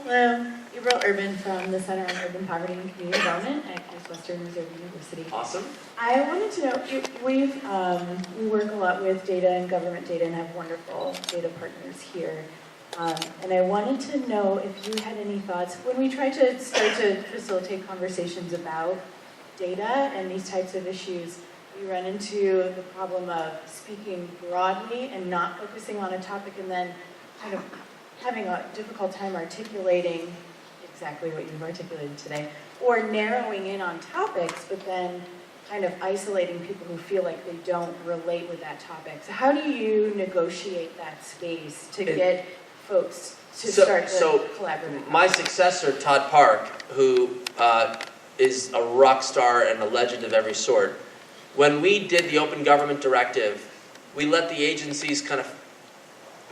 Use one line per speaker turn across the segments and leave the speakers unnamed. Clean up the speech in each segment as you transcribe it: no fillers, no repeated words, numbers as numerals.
Hello, April Urban from the Center on Urban Poverty and Community Development at Case Western Reserve University.
Awesome.
I wanted to know, we work a lot with data and government data and have wonderful data partners here. And I wanted to know if you had any thoughts when we try to start to facilitate conversations about data and these types of issues. We run into the problem of speaking broadly and not focusing on a topic and then kind of having a difficult time articulating exactly what you've articulated today, or narrowing in on topics, but then kind of isolating people who feel like they don't relate with that topic. So how do you negotiate that space to get folks to start to collaborate?
My successor, Todd Park, who is a rock star and a legend of every sort, when we did the Open Government Directive, we let the agencies kind of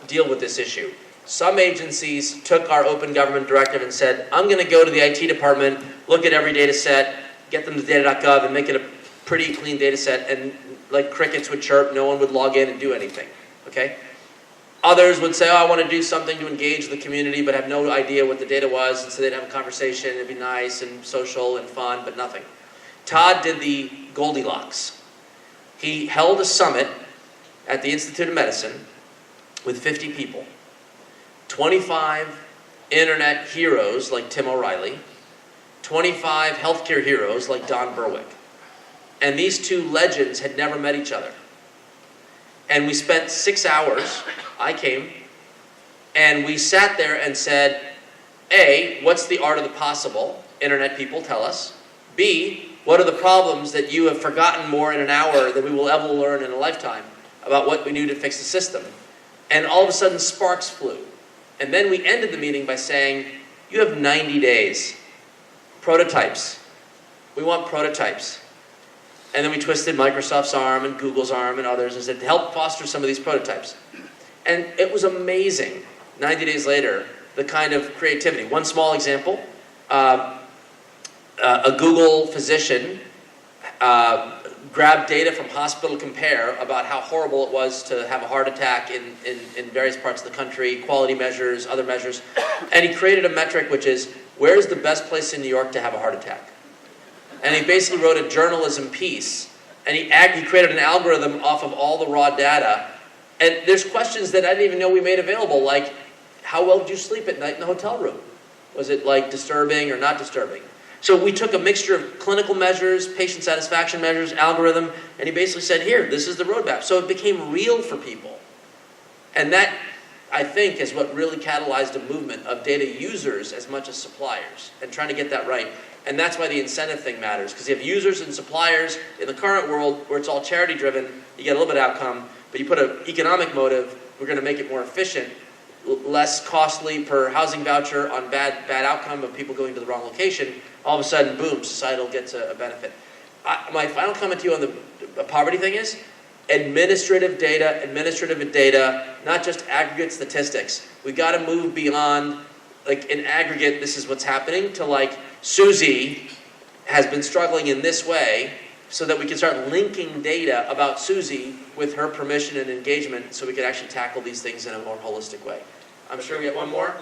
deal with this issue. Some agencies took our Open Government Directive and said, I'm going to go to the IT department, look at every data set, get them to data.gov and make it a pretty clean data set, and like crickets would chirp, no one would log in and do anything, okay? Others would say, oh, I want to do something to engage the community, but have no idea what the data was, and so they'd have a conversation, it'd be nice and social and fun, but nothing. Todd did the Goldilocks. He held a summit at the Institute of Medicine with 50 people. 25 internet heroes like Tim O'Reilly, 25 healthcare heroes like Don Berwick. And these two legends had never met each other. And we spent 6 hours, I came, and we sat there and said, A, what's the art of the possible? Internet people tell us. B, what are the problems that you have forgotten more in an hour than we will ever learn in a lifetime about what we knew to fix the system? And all of a sudden sparks flew. And then we ended the meeting by saying, you have 90 days. Prototypes. We want prototypes. And then we twisted Microsoft's arm and Google's arm and others and said, help foster some of these prototypes. And it was amazing, 90 days later, the kind of creativity. One small example, a Google physician grabbed data from Hospital Compare about how horrible it was to have a heart attack in various parts of the country, quality measures, other measures, and he created a metric which is, where's the best place in New York to have a heart attack? And he basically wrote a journalism piece, and he created an algorithm off of all the raw data, and there's questions that I didn't even know we made available, like, how well did you sleep at night in the hotel room? Was it like disturbing or not disturbing? So we took a mixture of clinical measures, patient satisfaction measures, algorithm, and he basically said, here, this is the roadmap. So it became real for people. And that, I think, is what really catalyzed a movement of data users as much as suppliers, and trying to get that right. And that's why the incentive thing matters, because you have users and suppliers in the current world where it's all charity-driven, you get a little bit of outcome, but you put an economic motive, we're going to make it more efficient, less costly per housing voucher on bad outcome of people going to the wrong location. All of a sudden, boom, societal gets a benefit. My final comment to you on the poverty thing is administrative data, not just aggregate statistics. We've got to move beyond, like in aggregate, this is what's happening, to like Susie has been struggling in this way, so that we can start linking data about Susie with her permission and engagement so we can actually tackle these things in a more holistic way. I'm sure we have one more.